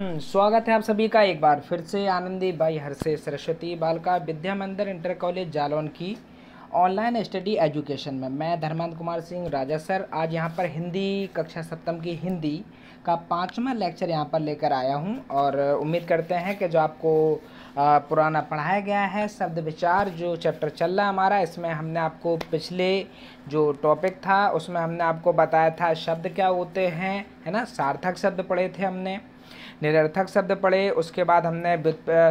स्वागत है आप सभी का एक बार फिर से आनंदी बाई हर्षे सरस्वती बालिका विद्या मंदिर इंटर कॉलेज जालौन की ऑनलाइन स्टडी एजुकेशन में। मैं धर्मेंद्र कुमार सिंह राजा सर आज यहाँ पर हिंदी कक्षा सप्तम की हिंदी का 5वां लेक्चर यहाँ पर लेकर आया हूँ और उम्मीद करते हैं कि जो आपको पुराना पढ़ाया गया है शब्द विचार जो चैप्टर चल रहा है हमारा, इसमें हमने आपको पिछले जो टॉपिक था उसमें हमने आपको बताया था शब्द क्या होते हैं, है ना। सार्थक शब्द पढ़े थे हमने, निरर्थक शब्द पढ़े, उसके बाद हमने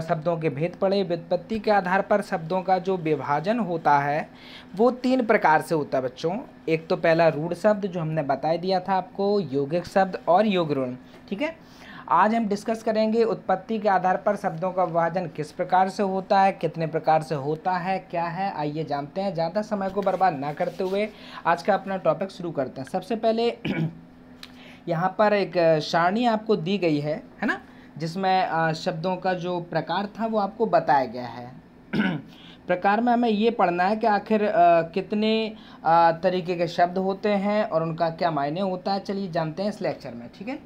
शब्दों के भेद पढ़े। व्युत्पत्ति के आधार पर शब्दों का जो विभाजन होता है वो 3 प्रकार से होता है बच्चों। एक तो पहला रूढ़ शब्द जो हमने बता दिया था आपको, यौगिक शब्द और योग ऋण। ठीक है, आज हम डिस्कस करेंगे उत्पत्ति के आधार पर शब्दों का विभाजन किस प्रकार से होता है, कितने प्रकार से होता है, क्या है, आइए जानते हैं। ज़्यादा समय को बर्बाद ना करते हुए आज का अपना टॉपिक शुरू करते हैं। सबसे पहले यहाँ पर एक सारणी आपको दी गई है ना, जिसमें शब्दों का जो प्रकार था वो आपको बताया गया है। प्रकार में हमें ये पढ़ना है कि आखिर कितने तरीके के शब्द होते हैं और उनका क्या मायने होता है। चलिए जानते हैं इस लेक्चर में। ठीक है,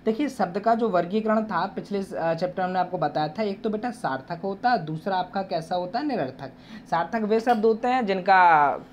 देखिए शब्द का जो वर्गीकरण था पिछले चैप्टर में आपको बताया था, एक तो बेटा सार्थक होता है, दूसरा आपका कैसा होता है, निरर्थक। सार्थक वे शब्द होते हैं जिनका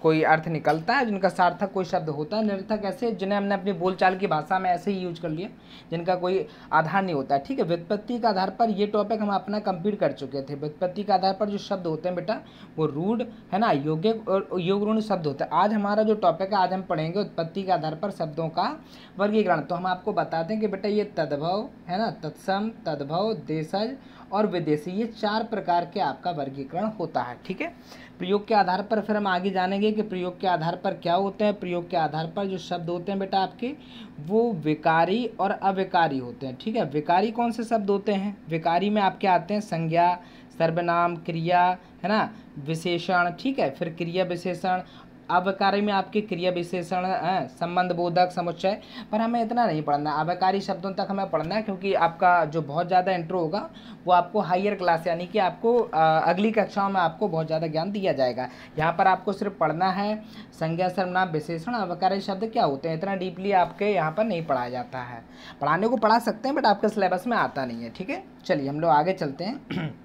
कोई अर्थ निकलता है, जिनका सार्थक कोई शब्द होता है। निरर्थक ऐसे जिन्हें हमने अपनी बोलचाल की भाषा में ऐसे ही यूज कर लिया, जिनका कोई आधार नहीं होता है। ठीक है, व्युत्पत्ति के आधार पर ये टॉपिक हम अपना कंप्लीट कर चुके थे। व्युत्पत्ति के आधार पर जो शब्द होते हैं बेटा वो रूढ़, है ना, यौगिक और योग ऋण शब्द होते हैं। आज हमारा जो टॉपिक है, आज हम पढ़ेंगे उत्पत्ति के आधार पर शब्दों का वर्गीकरण। तो हम आपको बताते हैं कि बेटा ये तद्भव, है ना, तत्सम, तद्भव, देशज और विदेशी, ये 4 प्रकार के आपका वर्गीकरण होता है। ठीक है, प्रयोग के आधार पर फिर हम आगे जानेंगे कि प्रयोग के आधार पर क्या होते हैं। प्रयोग के आधार पर जो शब्द होते हैं बेटा आपके वो विकारी और अविकारी होते हैं। ठीक है, विकारी कौन से शब्द होते हैं? विकारी में आपके आते हैं संज्ञा, सर्वनाम, क्रिया, है ना, विशेषण। ठीक है, फिर क्रिया विशेषण। अविकारी में आपके क्रिया विशेषण, संबंध बोधक, समुच्चय। पर हमें इतना नहीं पढ़ना, अविकारी शब्दों तक हमें पढ़ना है, क्योंकि आपका जो बहुत ज़्यादा इंट्रो होगा वो आपको हायर क्लास यानी कि आपको अगली कक्षाओं में आपको बहुत ज़्यादा ज्ञान दिया जाएगा। यहाँ पर आपको सिर्फ पढ़ना है संज्ञा, सर्वनाम, विशेषण, अविकारी शब्द क्या होते हैं। इतना डीपली आपके यहाँ पर नहीं पढ़ाया जाता है। पढ़ाने को पढ़ा सकते हैं बट आपके सिलेबस में आता नहीं है। ठीक है, चलिए हम लोग आगे चलते हैं।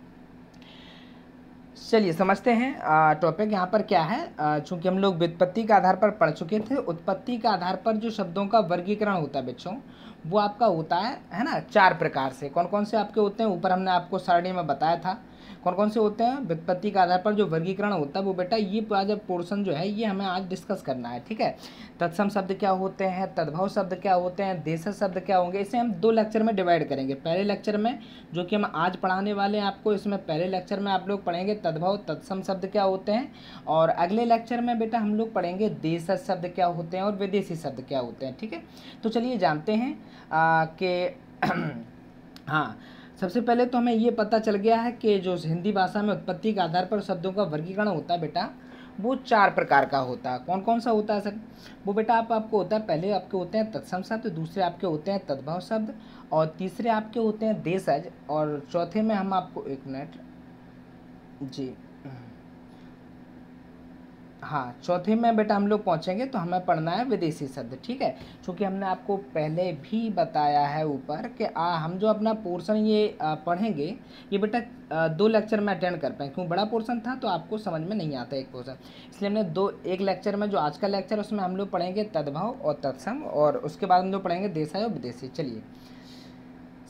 चलिए समझते हैं टॉपिक यहाँ पर क्या है। चूँकि हम लोग व्युत्पत्ति के आधार पर पढ़ चुके थे, उत्पत्ति के आधार पर जो शब्दों का वर्गीकरण होता है बच्चों वो आपका होता है ना 4 प्रकार से। कौन कौन से आपके होते हैं ऊपर हमने आपको सारणी में बताया था कौन कौन से होते हैं। व्युत्पत्ति के आधार पर जो वर्गीकरण होता है वो बेटा ये पूरा जब पोर्शन जो है ये हमें आज डिस्कस करना है। ठीक है, तत्सम शब्द क्या होते हैं, तद्भव शब्द क्या होते हैं, देशज शब्द क्या होंगे, इसे हम 2 लेक्चर में डिवाइड करेंगे। पहले लेक्चर में जो कि हम आज पढ़ाने वाले हैं आपको, इसमें पहले लेक्चर में आप लोग पढ़ेंगे तद्भव तत्सम शब्द क्या होते हैं, और अगले लेक्चर में बेटा हम लोग पढ़ेंगे देशज शब्द क्या होते हैं और विदेशी शब्द क्या होते हैं। ठीक है, तो चलिए जानते हैं कि हाँ, सबसे पहले तो हमें ये पता चल गया है कि जो हिंदी भाषा में उत्पत्ति के आधार पर शब्दों का वर्गीकरण होता है बेटा वो 4 प्रकार का होता है। कौन कौन सा होता है सर? वो बेटा आपको होता है, पहले आपके होते हैं तत्सम शब्द, दूसरे आपके होते हैं तद्भव शब्द, और तीसरे आपके होते हैं देशज, और चौथे में हम आपको, एक मिनट जी, हाँ, चौथे में बेटा हम लोग पहुँचेंगे तो हमें पढ़ना है विदेशी शब्द। ठीक है, क्योंकि हमने आपको पहले भी बताया है ऊपर कि हम जो अपना पोर्शन ये पढ़ेंगे ये बेटा 2 लेक्चर में अटेंड कर पाएँ, क्यों बड़ा पोर्शन था तो आपको समझ में नहीं आता एक पोर्शन, इसलिए हमने एक लेक्चर में जो आज का लेक्चर उसमें हम लोग पढ़ेंगे तद्भव और तत्सम, और उसके बाद हम लोग पढ़ेंगे देशज और विदेशी। चलिए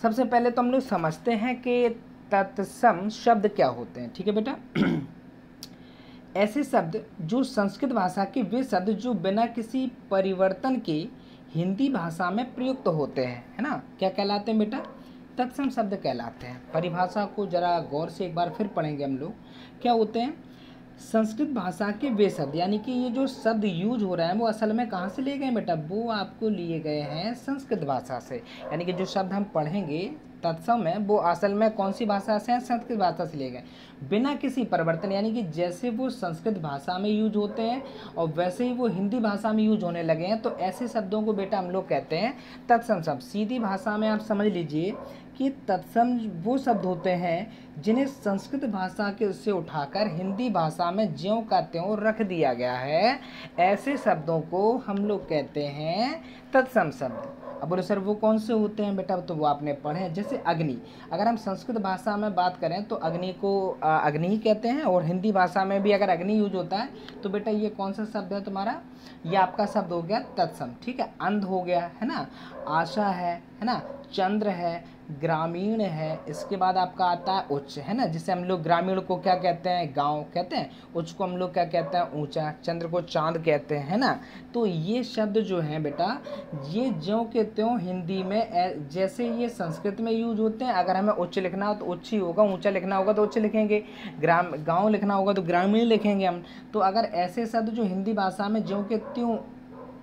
सबसे पहले तो हम लोग समझते हैं कि तत्सम शब्द क्या होते हैं। ठीक है बेटा, ऐसे शब्द जो संस्कृत भाषा के वे शब्द जो बिना किसी परिवर्तन के हिंदी भाषा में प्रयुक्त होते हैं, है ना, क्या कहलाते हैं बेटा? तत्सम शब्द कहलाते हैं। परिभाषा को जरा गौर से एक बार फिर पढ़ेंगे हम लोग। क्या होते हैं? संस्कृत भाषा के वे शब्द, यानी कि ये जो शब्द यूज हो रहे हैं वो असल में कहाँ से लिए गए बेटा? वो आपको लिए गए हैं संस्कृत भाषा से। यानी कि जो शब्द हम पढ़ेंगे तत्सम में वो असल में कौन सी भाषा से हैं? संस्कृत भाषा से लिए गए, बिना किसी परिवर्तन, यानी कि जैसे वो संस्कृत भाषा में यूज होते हैं और वैसे ही वो हिंदी भाषा में यूज होने लगे हैं, तो ऐसे शब्दों को बेटा हम लोग कहते हैं तत्सम शब्द। सीधी भाषा में आप समझ लीजिए कि तत्सम वो शब्द होते हैं जिन्हें संस्कृत भाषा के से उठाकर हिंदी भाषा में ज्यों का त्यों रख दिया गया है, ऐसे शब्दों को हम लोग कहते हैं तत्सम शब्द। अब बोले सर वो कौन से होते हैं बेटा, तो वो आपने पढ़े हैं, जैसे अग्नि। अगर हम संस्कृत भाषा में बात करें तो अग्नि को अग्नि ही कहते हैं, और हिंदी भाषा में भी अगर अग्नि यूज होता है तो बेटा ये कौन सा शब्द है तुम्हारा, ये आपका शब्द हो गया तत्सम। ठीक है, अंध हो गया है ना, आशा है ना, चंद्र है, ग्रामीण है, इसके बाद आपका आता है उच्च, है ना, जिसे हम लोग ग्रामीण को क्या कहते हैं, गांव कहते हैं, उच्च को हम लोग क्या कहते हैं, ऊंचा, चंद्र को चांद कहते हैं, है ना। तो ये शब्द जो हैं बेटा, ये ज्यों के त्यों हिंदी में जैसे ये संस्कृत में यूज होते हैं, अगर हमें उच्च लिखना हो तो उच्च ही होगा, ऊंचा लिखना होगा तो उच्च लिखेंगे, गाँव लिखना होगा तो ग्रामीण लिखेंगे हम। तो अगर ऐसे शब्द जो हिंदी भाषा में ज्यों के त्यों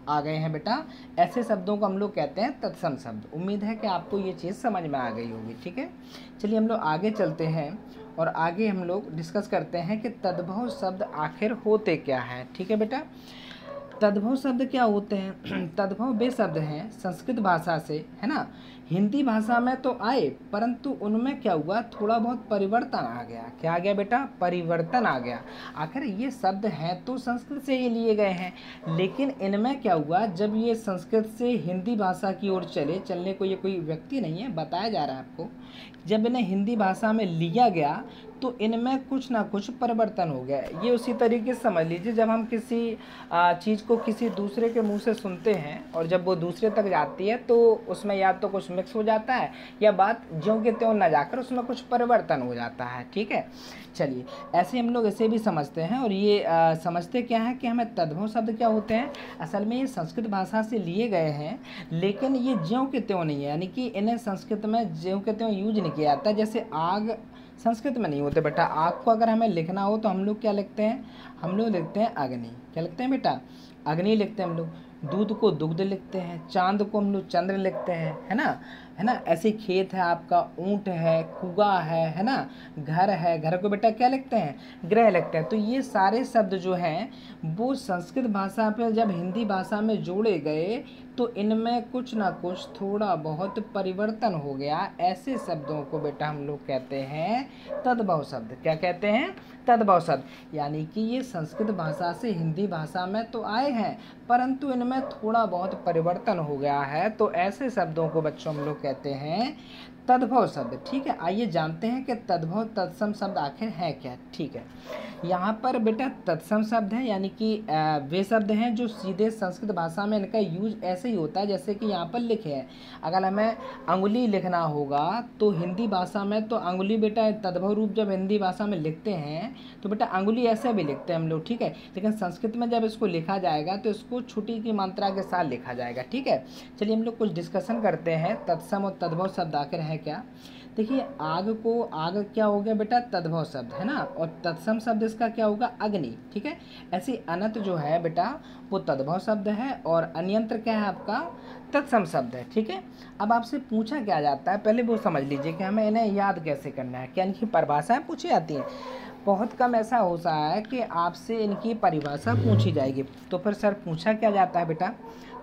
आ गए हैं बेटा, ऐसे शब्दों को हम लोग कहते हैं तत्सम शब्द। उम्मीद है कि आपको ये चीज़ समझ में आ गई होगी। ठीक है, चलिए हम लोग आगे चलते हैं और आगे हम लोग डिस्कस करते हैं कि तद्भव शब्द आखिर होते क्या हैं। ठीक है बेटा, तद्भव शब्द क्या होते हैं? तद्भव वे शब्द हैं संस्कृत भाषा से, है ना, हिंदी भाषा में तो आए, परंतु उनमें क्या हुआ, थोड़ा बहुत परिवर्तन आ गया। क्या आ गया बेटा, परिवर्तन आ गया। आखिर ये शब्द हैं तो संस्कृत से ही लिए गए हैं, लेकिन इनमें क्या हुआ, जब ये संस्कृत से हिंदी भाषा की ओर चलने को ये कोई व्यक्ति नहीं है, बताया जा रहा है आपको, जब इन्हें हिंदी भाषा में लिया गया तो इनमें कुछ ना कुछ परिवर्तन हो गया। ये उसी तरीके से समझ लीजिए, जब हम किसी चीज़ को किसी दूसरे के मुंह से सुनते हैं और जब वो दूसरे तक जाती है तो उसमें या तो कुछ मिक्स हो जाता है या बात ज्यों के त्यों ना जाकर उसमें कुछ परिवर्तन हो जाता है। ठीक है, चलिए ऐसे हम लोग इसे भी समझते हैं। और ये समझते क्या है कि हमें तद्भव शब्द क्या होते हैं, असल में ये संस्कृत भाषा से लिए गए हैं, लेकिन ये ज्यों के त्यों नहीं है, यानी कि इन्हें संस्कृत में ज्यों के त्यों यूज नहीं किया जाता। जैसे आग संस्कृत में नहीं होते बेटा, आग को अगर हमें लिखना हो तो हम लोग क्या लिखते हैं, हम लोग लिखते हैं अग्नि। क्या लिखते हैं बेटा, अग्नि लिखते हैं हम लोग। दूध को दुग्ध लिखते हैं, चांद को हम लोग चंद्र लिखते हैं, है ना, है ना। ऐसे खेत है आपका, ऊंट है, कुआ है ना, घर है, घर को बेटा क्या लिखते हैं, ग्रह लिखते हैं। तो ये सारे शब्द जो हैं वो संस्कृत भाषा पे जब हिंदी भाषा में जोड़े गए तो इनमें कुछ ना कुछ थोड़ा बहुत परिवर्तन हो गया। ऐसे शब्दों को बेटा हम लोग कहते हैं तद्भव शब्द। क्या कहते हैं, तद्भव शब्द। यानी कि ये संस्कृत भाषा से हिंदी भाषा में तो आए हैं, परंतु इनमें थोड़ा बहुत परिवर्तन हो गया है। तो ऐसे शब्दों को बच्चों हम लोग कहते हैं तद्भव शब्द। ठीक है, आइए जानते हैं कि तद्भव तत्सम शब्द आखिर है क्या। ठीक है, यहाँ पर बेटा तत्सम शब्द है, यानी कि वे शब्द हैं जो सीधे संस्कृत भाषा में इनका यूज ऐसे ही होता है जैसे कि यहाँ पर लिखे हैं। अगर हमें अंगुली लिखना होगा तो हिंदी भाषा में तो अंगुली बेटा तद्भव रूप जब हिंदी भाषा में लिखते हैं तो बेटा अंगुली ऐसे भी लिखते हैं हम लोग। ठीक है, लेकिन संस्कृत में जब इसको लिखा जाएगा तो इसको छुट्टी की मात्रा के साथ लिखा जाएगा। ठीक है, चलिए हम लोग कुछ डिस्कशन करते हैं तत्सम और तद्भव शब्द आखिर है क्या। देखिए, आग को आग क्या हो गया बेटा, तद्भव शब्द है ना, और तत्सम शब्द इसका क्या होगा, अग्नि। ठीक है, ऐसी अनंत जो है बेटा वो तद्भव शब्द है और अन्यंत्र क्या है आपका, तत्सम शब्द है। ठीक है, अब आपसे पूछा क्या जाता है, पहले वो समझ लीजिए कि हमें इन्हें याद कैसे करना है। क्या इनकी परिभाषाएं पूछी जाती हैं? बहुत कम ऐसा होता है कि आपसे इनकी परिभाषा पूछी जाएगी। तो फिर सर पूछा क्या जाता है बेटा,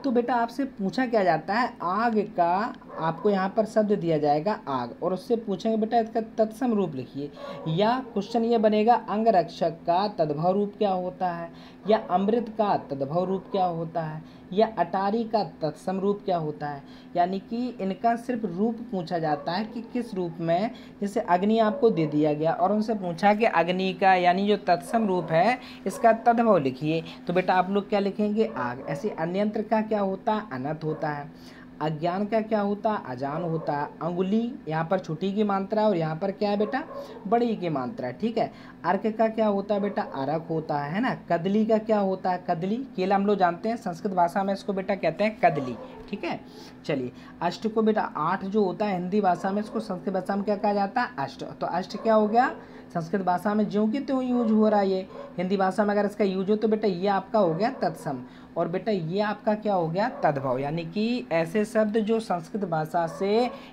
तो बेटा आपसे पूछा क्या जाता है, आग का आपको यहाँ पर शब्द दिया जाएगा आग, और उससे पूछेंगे बेटा इसका तत्सम रूप लिखिए, या क्वेश्चन ये बनेगा अंगरक्षक का तद्भव रूप क्या होता है, या अमृत का तद्भव रूप क्या होता है, या अटारी का तत्सम रूप क्या होता है। यानी कि इनका सिर्फ रूप पूछा जाता है कि किस रूप में, जैसे अग्नि आपको दे दिया गया और उनसे पूछा कि अग्नि का यानी जो तत्सम रूप है इसका तद्भव लिखिए, तो बेटा आप लोग क्या लिखेंगे, आग। ऐसे अन्यंत्र का क्या होता है, अनंत होता है। अज्ञान का क्या होता है, अजान होता है। अंगुली यहाँ पर छोटी की मात्रा और यहाँ पर क्या है बेटा, बड़ी की मात्रा। ठीक है, अर्क का क्या होता है बेटा, अरक होता है ना। कदली का क्या होता है, कदली। केला हम लोग जानते हैं, संस्कृत भाषा में इसको बेटा कहते हैं कदली। ठीक है, चलिए अष्ट को बेटा, आठ जो होता है हिंदी भाषा में इसको संस्कृत भाषा में क्या कहा जाता है, अष्ट। तो अष्ट क्या हो गया, संस्कृत भाषा में ज्यों की त्यों यूज हो रहा है, ये हिंदी भाषा में अगर इसका यूज हो तो बेटा ये आपका हो गया तत्सम, और बेटा ये आपका क्या हो गया, तद्भव। यानी कि ऐसे शब्द जो संस्कृत भाषा से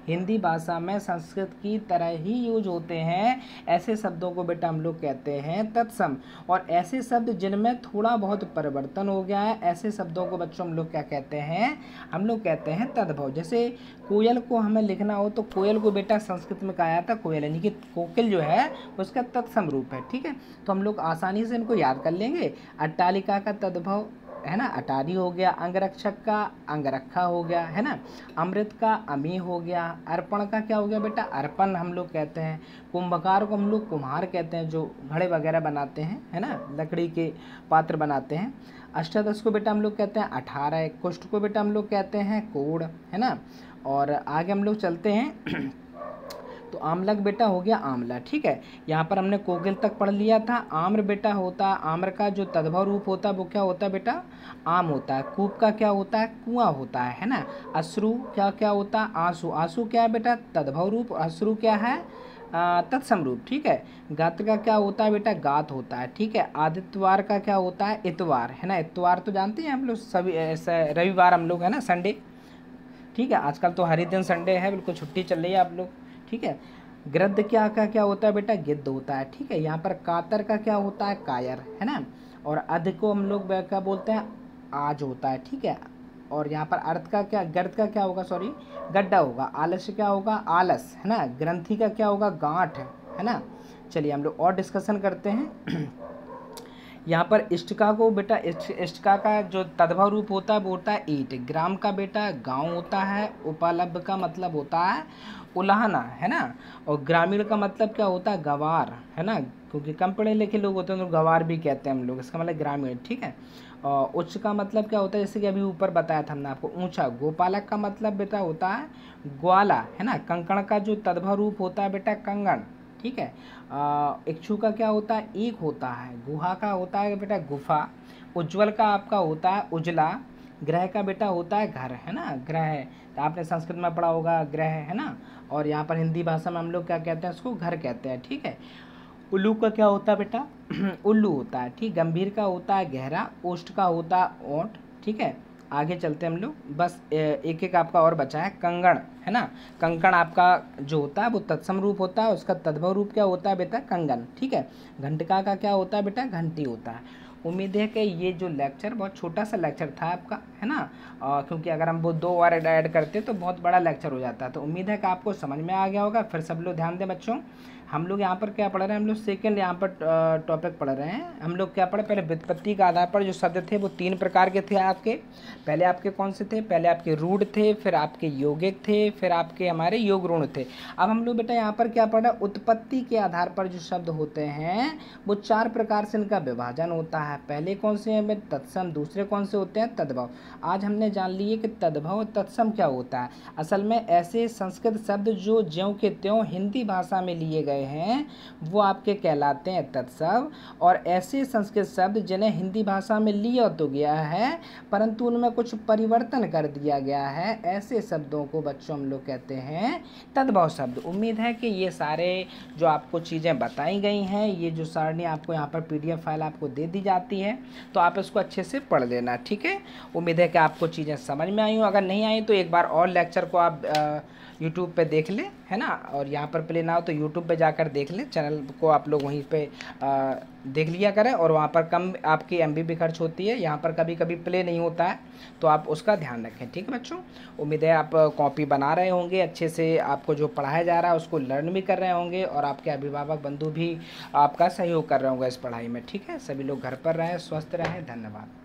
हिंदी भाषा में संस्कृत की तरह ही यूज होते हैं, ऐसे शब्दों को बेटा हम लोग कहते हैं तत्सम। और ऐसे शब्द जिनमें थोड़ा बहुत परिवर्तन हो गया है, ऐसे शब्दों को बच्चों हम लोग क्या कहते हैं, हम हम लोग कहते हैं तद्भव। जैसे कोयल को हमें लिखना हो तो कोयल को बेटा संस्कृत में कहा जाता है कोयल, यानी कि कोकिल जो है उसका तत्सम रूप है। ठीक है, तो हम लोग आसानी से इनको याद कर लेंगे। अट्टालिका का तद्भव है ना अटारी हो गया, अंगरक्षक का अंगरखा हो गया, है ना, अमृत का अमी हो गया, अर्पण का क्या हो गया बेटा अर्पण हम लोग कहते हैं, कुंभकार को हम लोग कुम्हार कहते हैं जो घड़े वगैरह बनाते हैं, है ना, लकड़ी के पात्र बनाते हैं। अष्टादश को बेटा हम लोग कहते हैं 18, कुष्ठ को बेटा हम लोग कहते हैं कोड़, है ना। और आगे हम लोग चलते हैं तो आमलक बेटा हो गया आंवला। ठीक है, यहाँ पर हमने कोकिल तक पढ़ लिया था। आम्र बेटा होता है, आम्र का जो तद्भव रूप होता है वो क्या होता है बेटा आम होता है। कूप का क्या होता है कुआं होता है ना। अश्रु क्या क्या होता है आंसू, आंसू क्या है बेटा तद्भव रूप, अश्रु क्या है तत्सम रूप। ठीक है, गात्र का क्या होता है बेटा गात होता है। ठीक है, आदित्यवार का क्या होता है इतवार, है ना। इतवार तो जानते हैं हम लोग सभी, रविवार हम लोग है ना संडे। ठीक है, आजकल तो हर ही दिन संडे है, बिल्कुल छुट्टी चल रही है आप लोग। ठीक है, गृद्ध क्या होता है बेटा गिद्ध होता है। ठीक है, यहाँ पर कातर का क्या होता है कायर, है ना। और अध को हम लोग क्या बोलते हैं आज होता है। ठीक है, और यहाँ पर अर्थ का क्या गर्द का क्या होगा सॉरी गड्ढा होगा। आलस्य क्या होगा आलस, है ना। ग्रंथि का क्या होगा गांठ, है ना। चलिए हम लोग और डिस्कशन करते हैं। यहाँ पर इष्टका को बेटा इष्टका का जो तद्भव रूप होता है वो होता है ईट। ग्राम का बेटा गांव होता है। उपलब्ध का मतलब होता है उलाहना, है ना। और ग्रामीण का मतलब क्या होता है गवार, है ना, क्योंकि कम पढ़े लिखे लोग होते हैं तो गवार भी कहते हैं हम लोग, इसका मतलब ग्रामीण। ठीक है, और उच्च का मतलब क्या होता है जैसे कि अभी ऊपर बताया था हमने आपको ऊंचा। गोपालक का मतलब बेटा होता है ग्वाला, है ना। कंकण का जो तद्भव रूप होता है बेटा कंगन। ठीक है, इक्षु का क्या होता है ईख होता है। गुहा का होता है बेटा गुफा। उज्ज्वल का आपका होता है उजला। ग्रह का बेटा होता है घर, है ना। ग्रह तो आपने संस्कृत में पढ़ा होगा ग्रह, है ना। और यहाँ पर हिंदी भाषा में हम लोग क्या कहते हैं उसको घर कहते हैं। ठीक है, उल्लू का क्या होता है बेटा उल्लू होता है। ठीक, गंभीर का होता है गहरा। ओष्ठ का होता है ओंठ। ठीक है, आगे चलते हैं हम लोग, बस एक एक आपका और बचा है कंगण, है ना। कंकण आपका जो होता है वो तत्सम रूप होता है, उसका तद्भव रूप क्या होता है बेटा कंगन। ठीक है, घंटिका का क्या होता है बेटा घंटी होता है। उम्मीद है कि ये जो लेक्चर बहुत छोटा सा लेक्चर था आपका, है ना, क्योंकि अगर हम वो 2 बार ऐड करते तो बहुत बड़ा लेक्चर हो जाता है। तो उम्मीद है कि आपको समझ में आ गया होगा। फिर सब लोग ध्यान दें बच्चों, हम लोग यहाँ पर क्या पढ़ रहे हैं, हम लोग सेकंड यहाँ पर टॉपिक पढ़ रहे हैं। हम लोग क्या पढ़े पहले व्युत्पत्ति के आधार पर जो शब्द थे वो 3 प्रकार के थे आपके। पहले आपके कौन से थे, पहले आपके रूढ़ थे, फिर आपके यौगिक थे, फिर आपके हमारे योग ऋण थे। अब हम लोग बेटा यहाँ पर क्या पढ़ रहे हैं, उत्पत्ति के आधार पर जो शब्द होते हैं वो 4 प्रकार से इनका विभाजन होता है। पहले कौन से हैं तत्सम, दूसरे कौन से होते हैं तद्भव। आज हमने जान लिए कि तद्भव और तत्सम क्या होता है। असल में ऐसे संस्कृत शब्द जो ज्यों के त्यों हिंदी भाषा में लिए गए हैं वो आपके कहलाते हैं तत्सम। और ऐसे संस्कृत शब्द जिन्हें हिंदी भाषा में लिया तो गया है परंतु उनमें कुछ परिवर्तन कर दिया गया है, ऐसे शब्दों को बच्चों हम लोग कहते हैं तद्भव शब्द। उम्मीद है कि ये सारे जो आपको चीज़ें बताई गई हैं, ये जो सारणी आपको यहाँ पर PDF फाइल आपको दे दी जाती है तो आप इसको अच्छे से पढ़ लेना। ठीक है, उम्मीद है कि आपको चीज़ें समझ में आई हो। अगर नहीं आई तो एक बार और लेक्चर को आप यूट्यूब पे देख लें, है ना। और यहाँ पर प्ले ना हो तो यूट्यूब पे जाकर देख लें, चैनल को आप लोग वहीं पे देख लिया करें। और वहाँ पर कम आपकी MB भी खर्च होती है, यहाँ पर कभी कभी प्ले नहीं होता है तो आप उसका ध्यान रखें। ठीक है बच्चों, उम्मीद है आप कॉपी बना रहे होंगे अच्छे से, आपको जो पढ़ाया जा रहा है उसको लर्न भी कर रहे होंगे और आपके अभिभावक बंधु भी आपका सहयोग कर रहे होंगे इस पढ़ाई में। ठीक है, सभी लोग घर पर रहें, स्वस्थ रहें, धन्यवाद।